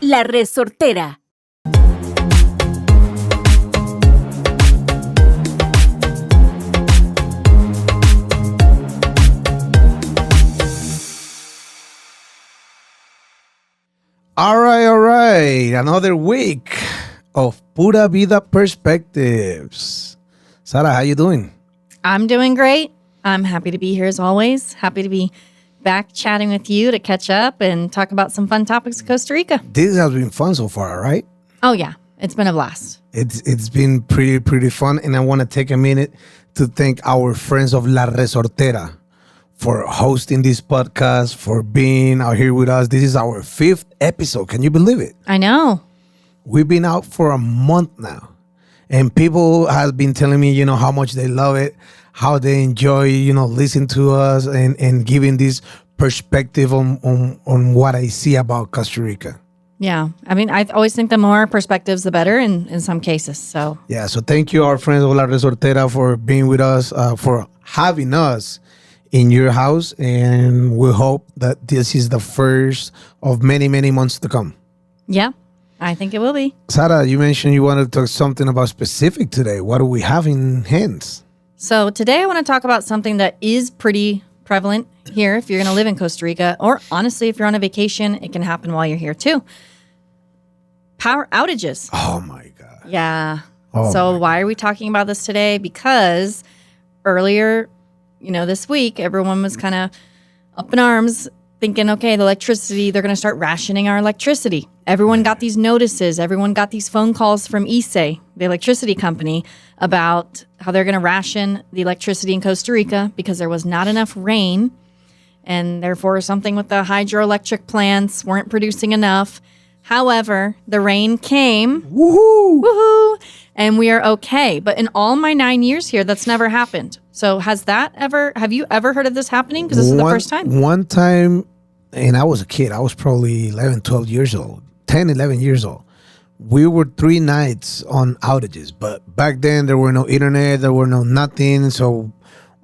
La Resortera. All right. Another week of Pura Vida perspectives. Sarah, how you doing? I'm doing great. I'm happy to be here as always. Happy to be back chatting with you to catch up and talk about some fun topics of Costa Rica. This has been fun so far, right? Oh, yeah. It's been a blast. It's been pretty fun, and I want to take a minute to thank our friends of La Resortera for hosting this podcast, for being out here with us. This is our 5th episode. Can you believe it? I know. We've been out for a month now, and people have been telling me, how much they love it, how they enjoy, listening to us and giving this perspective on what I see about Costa Rica. Yeah. I mean, I always think the more perspectives, the better in some cases. So so thank you, our friends of La Resortera, for being with us, for having us in your house, and we hope that this is the first of many months to come. Yeah, I think it will be. Sarah, you mentioned you wanted to talk something about specific today. What do we have in hands? So today I want to talk about something that is pretty prevalent here if you're going to live in Costa Rica, or honestly, if you're on a vacation, it can happen while you're here too. Power outages. Oh my God. Yeah. Oh so why are we talking about this today? Because earlier, this week, everyone was kind of up in arms thinking, okay, the electricity, they're going to start rationing our electricity. Everyone got these notices. Everyone got these phone calls from ICE, the electricity company, about how they're going to ration the electricity in Costa Rica because there was not enough rain, and therefore something with the hydroelectric plants weren't producing enough. However, the rain came. Woohoo! Woohoo! And we are okay. But in all my 9 years here, that's never happened. So have you ever heard of this happening? Because this is the first time. One time, and I was a kid. I was probably 11, 12 years old. 10, 11 years old. We were 3 nights on outages. But back then, there were no internet. There were no nothing. So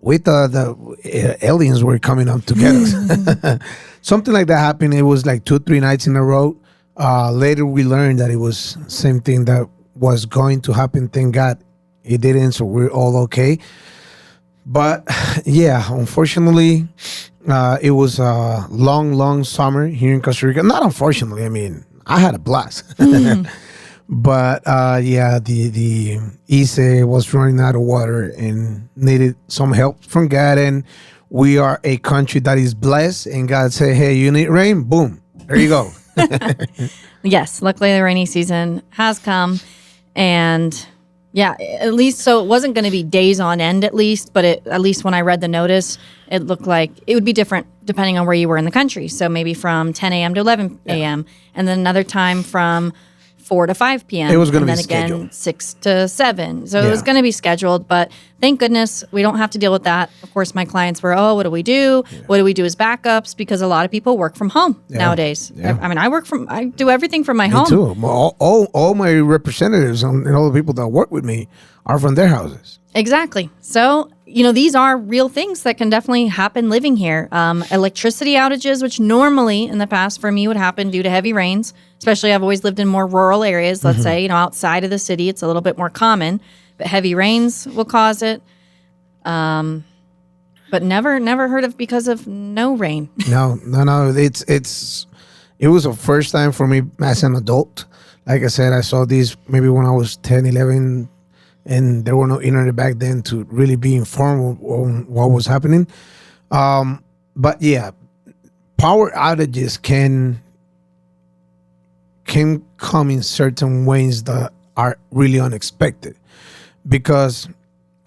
we thought the aliens were coming up to get us. Something like that happened. It was like 2, 3 nights in a row. Later, we learned that it was same thing that was going to happen. Thank God it didn't, so we're all okay. But yeah, unfortunately, it was a long summer here in Costa Rica. Not unfortunately, I mean, I had a blast. But the ICE was running out of water and needed some help from God. And we are a country that is blessed, and God said, hey, you need rain? Boom, there you go. Yes, luckily the rainy season has come, and at least so it wasn't going to be days on end at least, but at least when I read the notice, it looked like it would be different depending on where you were in the country. So maybe from 10 a.m. to 11 a.m. and then another time from 4 to 5 p.m. It was going to be and then scheduled. again 6 to 7. So it was going to be scheduled, but thank goodness we don't have to deal with that. Of course, my clients were, what do we do? Yeah. What do we do as backups? Because a lot of people work from home nowadays. Yeah. I mean, I do everything from my home. Me too. All my representatives and all the people that work with me are from their houses. Exactly. So, these are real things that can definitely happen living here. Electricity outages, which normally in the past for me would happen due to heavy rains, especially I've always lived in more rural areas. Let's say, outside of the city, it's a little bit more common, but heavy rains will cause it. But never heard of because of no rain. No. It was the first time for me as an adult. Like I said, I saw this maybe when I was 10, 11, and there were no internet back then to really be informed on what was happening. But yeah, power outages can come in certain ways that are really unexpected, because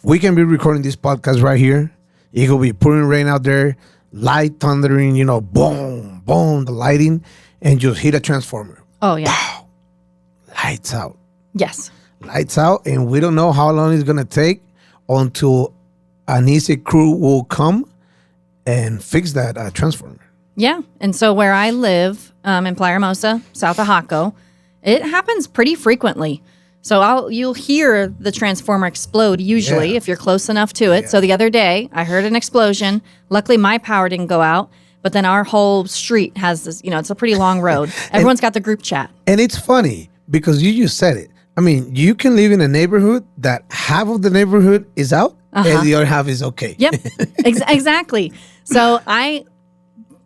we can be recording this podcast right here. It could be pouring rain out there, light thundering, boom, boom, the lighting, and just hit a transformer. Oh, yeah. Pow, lights out. Yes. Lights out, and we don't know how long it's going to take until an ICE crew will come and fix that transformer. Yeah. And so where I live in Playa Hermosa, south of Jaco, it happens pretty frequently. So you'll hear the transformer explode usually if you're close enough to it. Yeah. So the other day I heard an explosion. Luckily my power didn't go out, But then our whole street has this, it's a pretty long road. Everyone's got the group chat. And it's funny because you just said it. I mean, you can live in a neighborhood that half of the neighborhood is out and the other half is okay. Yep, exactly. So I,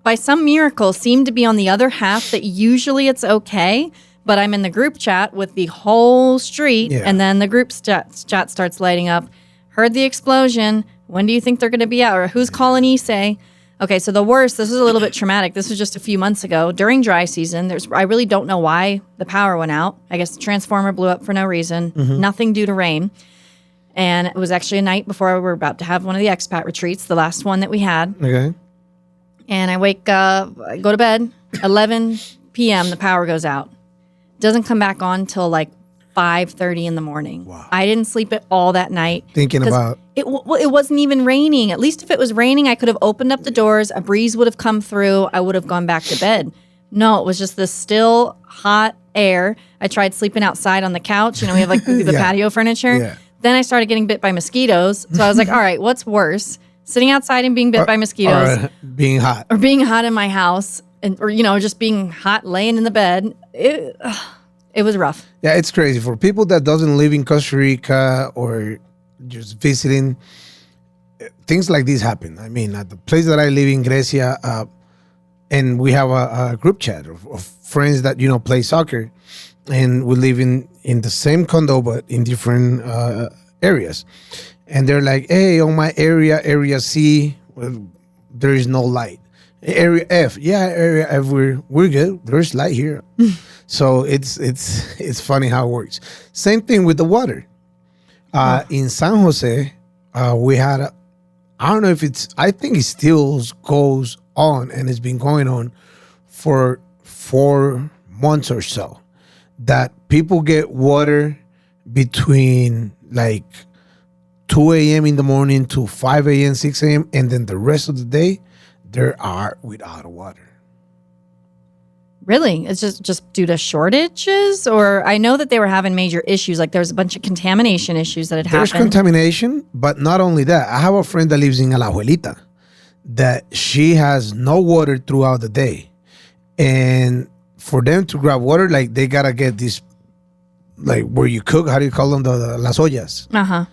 by some miracle, seem to be on the other half that usually it's okay, but I'm in the group chat with the whole street, and then the group chat starts lighting up. Heard the explosion. When do you think they're going to be out? Or who's calling Issei? Okay, so the worst, this was a little bit traumatic. This was just a few months ago. During dry season, I really don't know why the power went out. I guess the transformer blew up for no reason. Nothing due to rain. And it was actually a night before we were about to have one of the expat retreats, the last one that we had. Okay. And I wake up, I go to bed, 11 p.m., the power goes out. Doesn't come back on till like 5:30 in the morning. Wow. I didn't sleep at all that night. Thinking about... It wasn't even raining. At least if it was raining, I could have opened up the doors. A breeze would have come through. I would have gone back to bed. No, it was just this still hot air. I tried sleeping outside on the couch. We have like the patio furniture. Yeah. Then I started getting bit by mosquitoes. So I was like, all right, what's worse? Sitting outside and being bit by mosquitoes. Or being hot. Or being hot in my house. Or just being hot laying in the bed. It was rough. Yeah, it's crazy. For people that doesn't live in Costa Rica or just visiting, things like this happen. I mean, at the place that I live in, Grecia, and we have a group chat of friends that, play soccer, and we live in the same condo, but in different areas. And they're like, hey, on my area C, well, there is no light. Area F, area F, we're good. There's light here. So it's funny how it works. Same thing with the water. In San Jose, we had I don't know if I think it still goes on, and it's been going on for 4 months or so, that people get water between like 2 a.m. in the morning to 5 a.m., 6 a.m., and then the rest of the day, they are without water. Really? It's just due to shortages? Or I know that they were having major issues. Like there was a bunch of contamination issues that had happened. There's contamination, but not only that. I have a friend that lives in Alajuelita that she has no water throughout the day. And for them to grab water, like they got to get this, like where you cook, how do you call them? The las ollas. Uh-huh.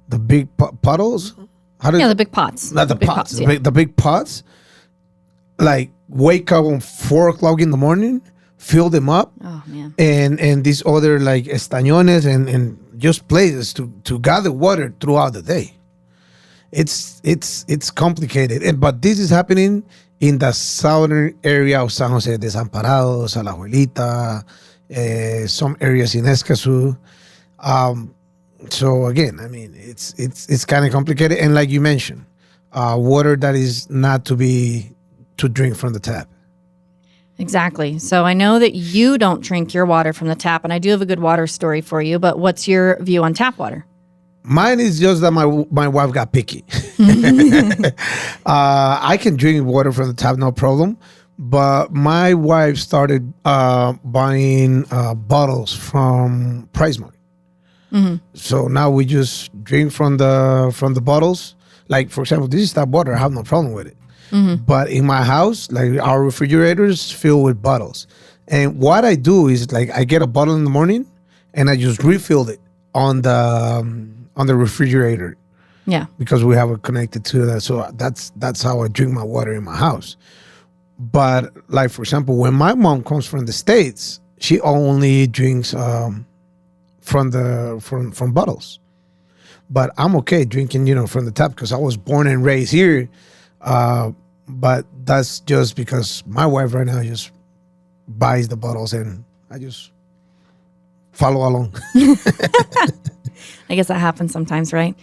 The big puddles. The big pots. Not the pots. The big pots. Like wake up on 4 o'clock in the morning, fill them up. Oh man. And these other like estañones and just places to gather water throughout the day. It's complicated. But this is happening in the southern area of San Jose, Desamparados, Alajuelita, some areas in Escazú. So again, I mean, it's kind of complicated. And like you mentioned, water that is not to drink from the tap. Exactly. So I know that you don't drink your water from the tap, and I do have a good water story for you, but what's your view on tap water? Mine is just that my wife got picky. I can drink water from the tap, no problem. But my wife started buying bottles from PriceMart. Mm-hmm. So now we just drink from the bottles. Like, for example, this is tap water. I have no problem with it. Mm-hmm. But in my house, like our refrigerators filled with bottles. And what I do is like I get a bottle in the morning and I just refill it on the refrigerator. Yeah. Because we have it connected to that. So that's how I drink my water in my house. But like, for example, when my mom comes from the States, she only drinks from bottles. But I'm okay drinking, from the tap because I was born and raised here. But that's just because my wife right now just buys the bottles and I just follow along. I guess that happens sometimes, right?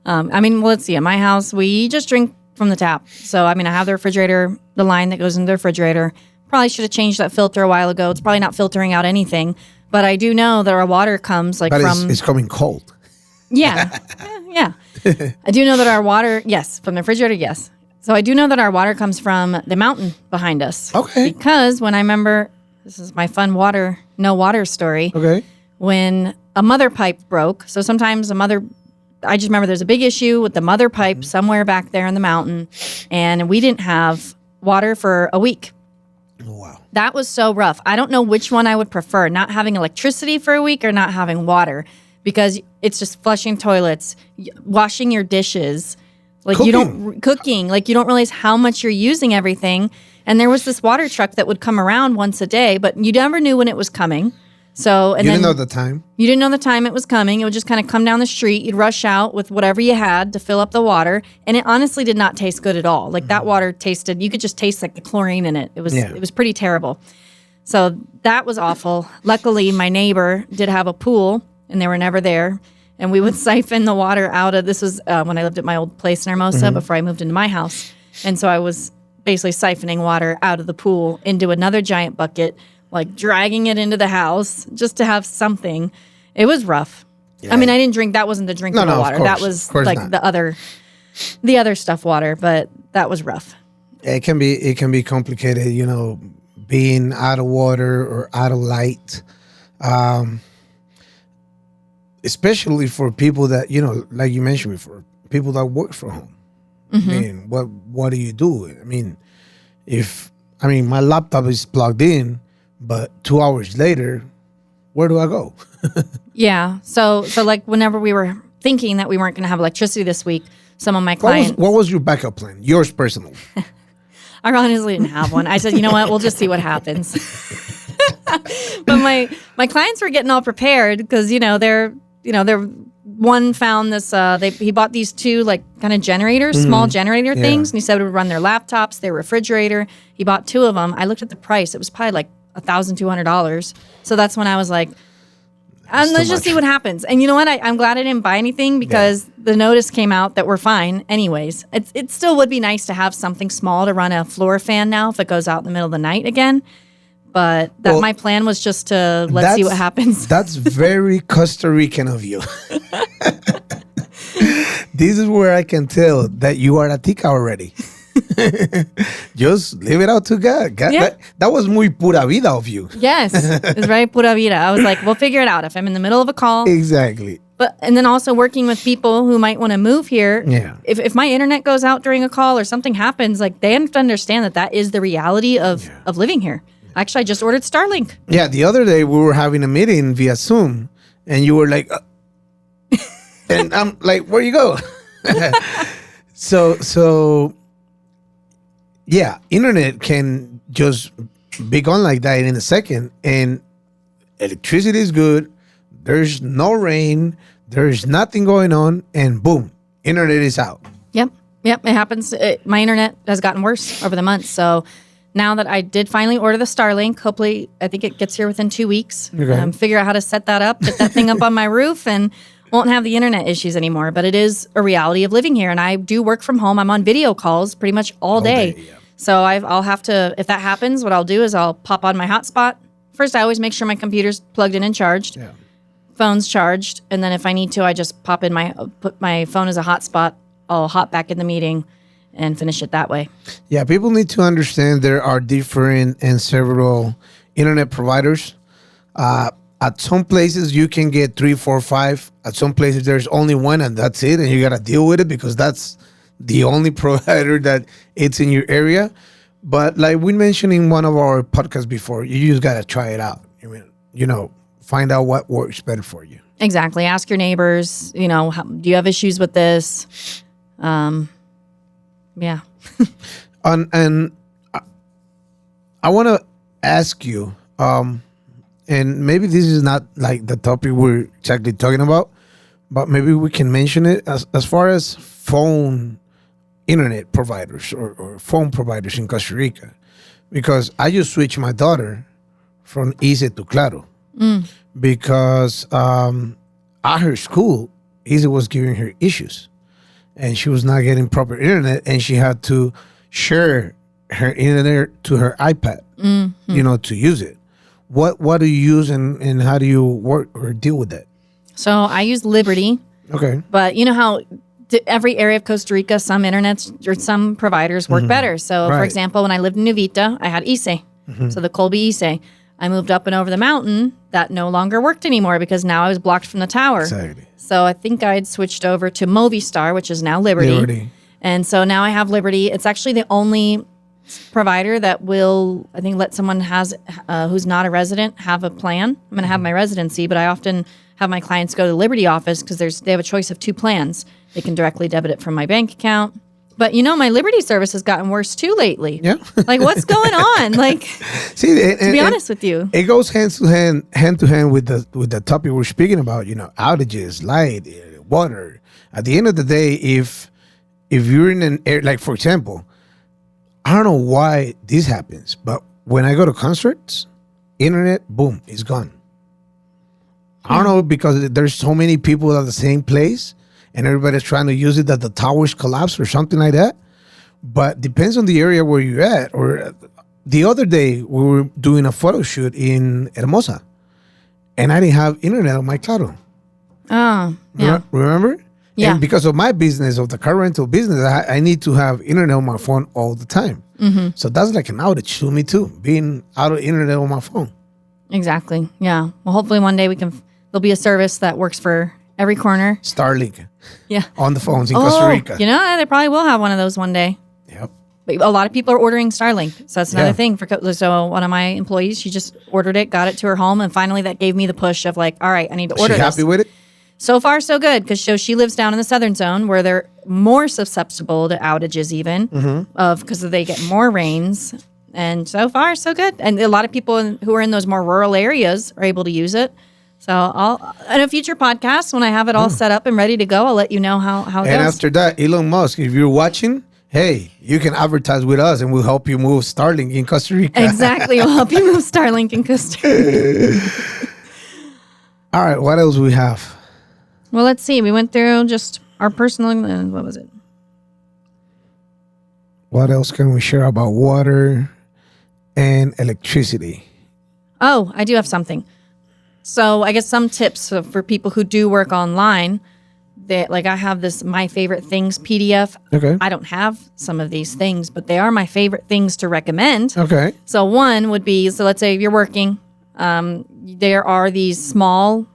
Let's see. At my house, we just drink from the tap. So, I have the refrigerator, the line that goes into the refrigerator. Probably should have changed that filter a while ago. It's probably not filtering out anything. But I do know that our water comes it's coming cold. Yeah. Yeah. I do know that our water, yes, from the refrigerator, yes. So I do know that our water comes from the mountain behind us. Okay. Because when I remember, this is my fun no water story. Okay. When a mother pipe broke. So sometimes I just remember there's a big issue with the mother pipe somewhere back there in the mountain. And we didn't have water for a week. Oh, wow. That was so rough. I don't know which one I would prefer, not having electricity for a week or not having water, because it's just flushing toilets, washing your dishes, like you don't realize how much you're using everything. And there was this water truck that would come around once a day, but you never knew when it was coming. So and you didn't know the time? You didn't know the time it was coming. It would just kind of come down the street. You'd rush out with whatever you had to fill up the water. And it honestly did not taste good at all. Like that water tasted, you could just taste like the chlorine in it. It was pretty terrible. So that was awful. Luckily, my neighbor did have a pool and they were never there. And we would siphon the water out of, this was when I lived at my old place in Hermosa before I moved into my house. And so I was basically siphoning water out of the pool into another giant bucket, like dragging it into the house just to have something. It was rough. Yeah. I mean, I didn't drink. That wasn't the drinkable water. That was like not. the other stuff water, but that was rough. It can be complicated, being out of water or out of light. Especially for people that, like you mentioned before, people that work from home. I mean, what do you do? I mean, my laptop is plugged in, but 2 hours later, where do I go? Yeah. So like whenever we were thinking that we weren't going to have electricity this week, some of my clients... What was your backup plan? Yours personally? I honestly didn't have one. I said, you know what? We'll just see what happens. But my clients were getting all prepared because, they're one found this, he bought these two like kind of generators, small generator things. And he said it would run their laptops, their refrigerator. He bought two of them. I looked at the price. It was probably like $1,200. So that's when I was like, let's just see what happens. And you know what? I'm glad I didn't buy anything because the notice came out that we're fine anyways. It still would be nice to have something small to run a floor fan now if it goes out in the middle of the night again. But my plan was just to let's see what happens. That's very Costa Rican of you. This is where I can tell that you are a tica already. Just leave it out to God. That was muy pura vida of you. Yes, it was very pura vida. I was like, we'll figure it out if I'm in the middle of a call. Exactly. And then also working with people who might want to move here. Yeah. If my internet goes out during a call or something happens, like they have to understand that is the reality of living here. Actually, I just ordered Starlink. Yeah, the other day we were having a meeting via Zoom, and you were like, and I'm like, where you go? So, yeah, internet can just be gone like that in a second, and electricity is good. There's no rain. There's nothing going on, and boom, internet is out. Yep, it happens. My internet has gotten worse over the months, so... Now that I did finally order the Starlink, hopefully I think it gets here within 2 weeks. Okay. Figure out how to set that up, get that thing up on my roof, and won't have the internet issues anymore. But it is a reality of living here, and I do work from home. I'm on video calls pretty much all day. Yeah. So I'll have to, if that happens, what I'll do is I'll pop on my hotspot. First, I always make sure my computer's plugged in and charged. Yeah. Phone's charged, and then if I need to, I just put my phone as a hotspot. I'll hop back in the meeting and finish it that way. Yeah, people need to understand there are different and several internet providers. At some places you can get 3, 4, 5. At some places there's only one and that's it, and you got to deal with it because that's the only provider that it's in your area. But like we mentioned in one of our podcasts before, you just got to try it out. Find out what works better for you. Exactly. Ask your neighbors, do you have issues with this? Yeah. And I want to ask you, and maybe this is not like the topic we're exactly talking about, but maybe we can mention it as far as phone internet providers or phone providers in Costa Rica, because I just switched my daughter from Easy to Claro because at her school, Easy was giving her issues. And she was not getting proper internet, and she had to share her internet to her iPad, to use it. What do you use, and how do you work or deal with that? So I use Liberty. Okay. But you know how every area of Costa Rica, some internets or some providers work better. So, for example, when I lived in New Vida, I had ICE, so the Colby ICE. I moved up and over the mountain. That no longer worked anymore because now I was blocked from the tower. Exactly. So I think I'd switched over to Movistar, which is now Liberty. And so now I have Liberty. It's actually the only provider that will, I think, let someone who's not a resident have a plan. I'm going to have my residency, but I often have my clients go to the Liberty office because they have a choice of 2 plans. They can directly debit it from my bank account. But my Liberty service has gotten worse too lately. Yeah. Like, what's going on? Like, see, to be honest with you, it goes hand to hand with the topic we're speaking about. Outages, light, water. At the end of the day, if you're in an area, like for example, I don't know why this happens, but when I go to concerts, internet, boom, it's gone. I don't know, because there's so many people at the same place and everybody's trying to use it that the towers collapse or something like that. But depends on the area where you're at. Or the other day we were doing a photo shoot in Hermosa and I didn't have internet on my Claro. oh, yeah. Remember? Yeah. And because of my business, of the car rental business, I need to have internet on my phone all the time. Mm-hmm. So that's like an outage to me too, being out of internet on my phone. Exactly. Yeah. Well, hopefully one day there'll be a service that works for every corner. Starlink. Yeah. On the phones in Costa Rica. They probably will have one of those one day. Yep. But a lot of people are ordering Starlink. So that's another Yeah. thing. So one of my employees, she just ordered it, got it to her home. And finally that gave me the push of like, all right, I need to order She this. happy with it? So far, so good, because she lives down in the southern zone where they're more susceptible to outages even, because they get more rains. And so far, so good. And a lot of people who are in those more rural areas are able to use it. So in a future podcast, when I have it all set up and ready to go, I'll let you know how it And goes. after that, Elon Musk, if you're watching, hey, you can advertise with us and we'll help you move Starlink in Costa Rica. Exactly. We'll help you move Starlink in Costa Rica. All right, what else we have? Well, let's see. We went through just our personal, what was it? What else can we share about water and electricity? Oh, I do have something. So I guess some tips for people who do work online. I have this My Favorite Things PDF. Okay. I don't have some of these things, but they are my favorite things to recommend. Okay. So one would be, let's say you're working. There are these small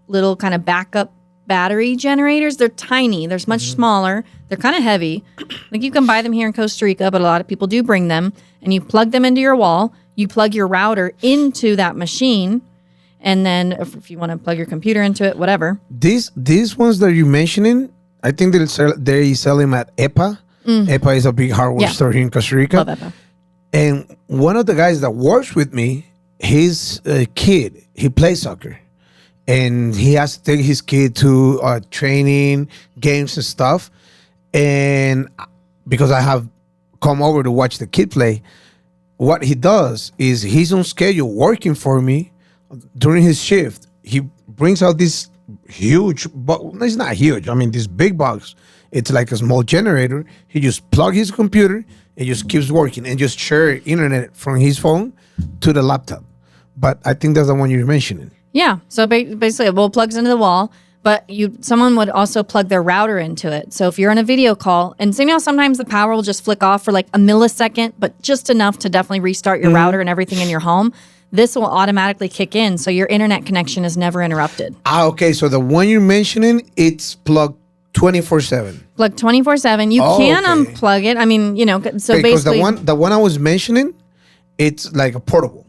little kind of backup battery generators. They're tiny. They're much smaller. They're kind of heavy. Like you can buy them here in Costa Rica, but a lot of people do bring them. And you plug them into your wall. You plug your router into that machine. And then if you want to plug your computer into it, whatever. These ones that you're mentioning, I think that they sell them at EPA. EPA is a big hardware store here in Costa Rica. Love EPA. And one of the guys that works with me, his kid, he plays soccer. And he has to take his kid to training, games and stuff. And because I have come over to watch the kid play, what he does is he's on schedule working for me during his shift. He brings out this huge, it's not huge. I mean, this big box. It's like a small generator. He just plug his computer and just keeps working and just share internet from his phone to the laptop. But I think that's the one you're mentioning. Yeah. So basically, it plugs into the wall, but someone would also plug their router into it. So if you're on a video call, and so sometimes the power will just flick off for like a millisecond, but just enough to definitely restart your router and everything in your home. This will automatically kick in, so your internet connection is never interrupted. Okay. So the one you're mentioning, it's plugged 24/7. Plug 24/7. You can unplug it. I mean, so Because basically, the one I was mentioning, it's like a portable.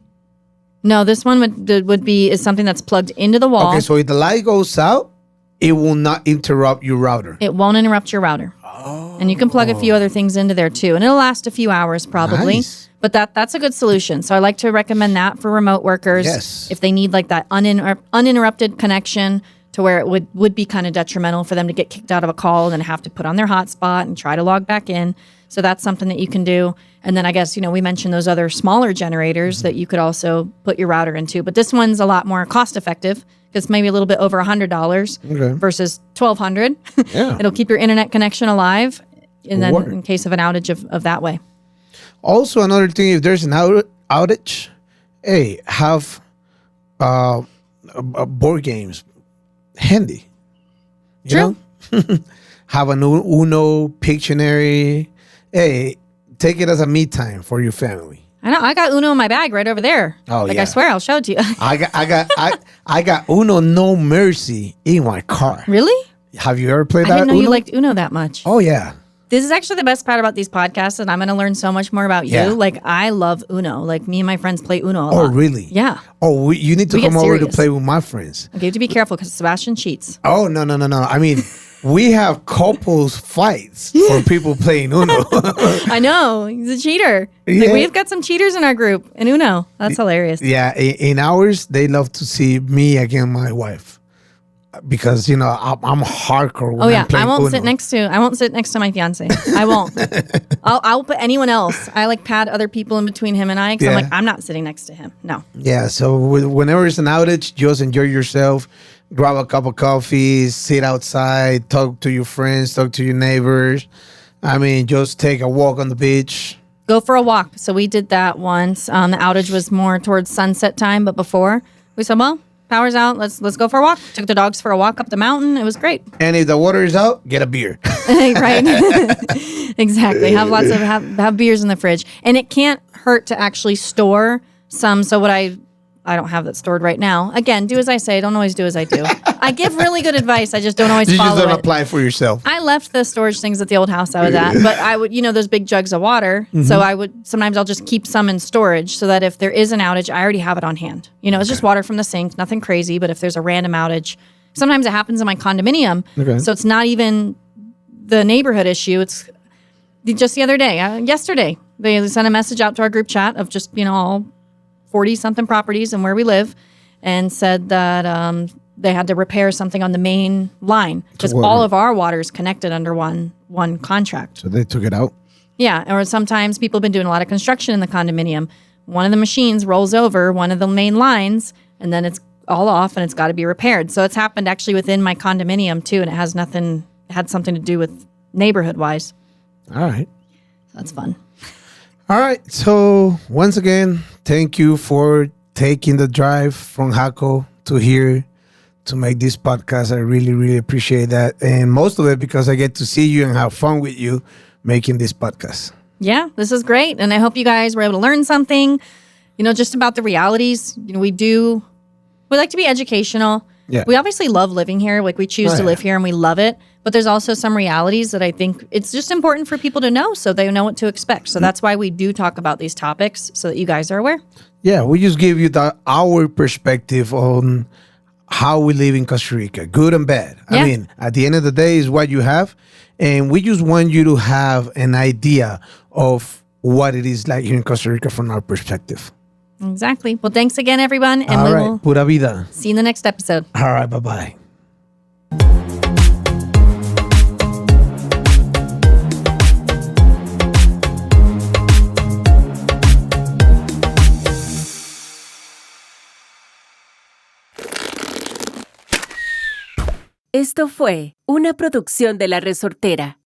no, this one is something that's plugged into the wall. Okay, so if the light goes out, it will not interrupt your router. It won't interrupt your router. Oh. And you can plug a few other things into there too, and it'll last a few hours probably. Nice. But that's a good solution. So I like to recommend that for remote workers. Yes. If they need like that uninterrupted connection to where it would be kind of detrimental for them to get kicked out of a call and then have to put on their hotspot and try to log back in. So that's something that you can do. And then I guess, we mentioned those other smaller generators that you could also put your router into. But this one's a lot more cost effective. It's maybe a little bit over $100 versus $1,200. Yeah. It'll keep your internet connection alive. And then Water. in case of an outage of that way. Also, another thing, if there's an outage, hey, have board games handy. You know? Have an Uno, Pictionary. Hey, take it as a me time for your family. I know. I got Uno in my bag right over there. Oh, I yeah. swear, I'll show it to you. I got Uno No Mercy in my car. Really? Have you ever played I that? didn't know Uno? you liked Uno that much. Oh yeah. This is actually the best part about these podcasts, and I'm going to learn so much more about you. Yeah. Like, I love Uno. Like, me and my friends play Uno a lot. Oh, really? Yeah. Oh, you need to We get come over to serious. play with my friends. Okay, you have to be careful because Sebastian cheats. Oh, no. I mean, we have couples fights for people playing Uno. I know. He's a cheater. Yeah. Like, we've got some cheaters in our group in Uno. That's hilarious. Yeah, in ours, they love to see me against my wife. Because, you know, I'm hardcore when Oh yeah, I'm playing I won't Uno. sit next to my fiance. I won't. I'll put anyone else. I like pad other people in between him and I because I'm Yeah. like, I'm not sitting next to him. No. Yeah, so whenever it's an outage, just enjoy yourself. Grab a cup of coffee, sit outside, talk to your friends, talk to your neighbors. I mean, just take a walk on the beach. Go for a walk. So we did that once. The outage was more towards sunset time, but before we said, well, power's out. Let's go for a walk. Took the dogs for a walk up the mountain. It was great. And if the water is out, get a beer. Right. Exactly. Have beers in the fridge. And it can't hurt to actually store some. So what I don't have that stored right now. Again, do as I say. Don't always do as I do. I give really good advice. I just don't always You follow just don't it. apply for yourself. I left the storage things at the old house I was at, but I would, those big jugs of water. So sometimes I'll just keep some in storage so that if there is an outage, I already have it on hand. It's just water from the sink, nothing crazy. But if there's a random outage, sometimes it happens in my condominium. Okay. So it's not even the neighborhood issue. It's just the other day, yesterday, they sent a message out to our group chat of just, all 40 something properties and where we live and said that, they had to repair something on the main line because all of our water is connected under one contract. So they took it out? Yeah. Or sometimes people have been doing a lot of construction in the condominium. One of the machines rolls over one of the main lines and then it's all off and it's got to be repaired. So it's happened actually within my condominium too. And it had something to do with neighborhood wise. All right. That's fun. All right. So once again, thank you for taking the drive from Jaco to here to make this podcast. I really, really appreciate that. And most of it because I get to see you and have fun with you making this podcast. Yeah, this is great. And I hope you guys were able to learn something, just about the realities. We like to be educational. Yeah. We obviously love living here. Like we choose to live here and we love it. But there's also some realities that I think it's just important for people to know so they know what to expect. So that's why we do talk about these topics so that you guys are aware. Yeah, we just give you our perspective on how we live in Costa Rica, good and bad. Yeah. I mean, at the end of the day, is what you have. And we just want you to have an idea of what it is like here in Costa Rica from our perspective. Exactly. Well, thanks again, everyone. And All we right, will Pura Vida. see you in the next episode. All right, bye-bye. Esto fue una producción de La Resortera.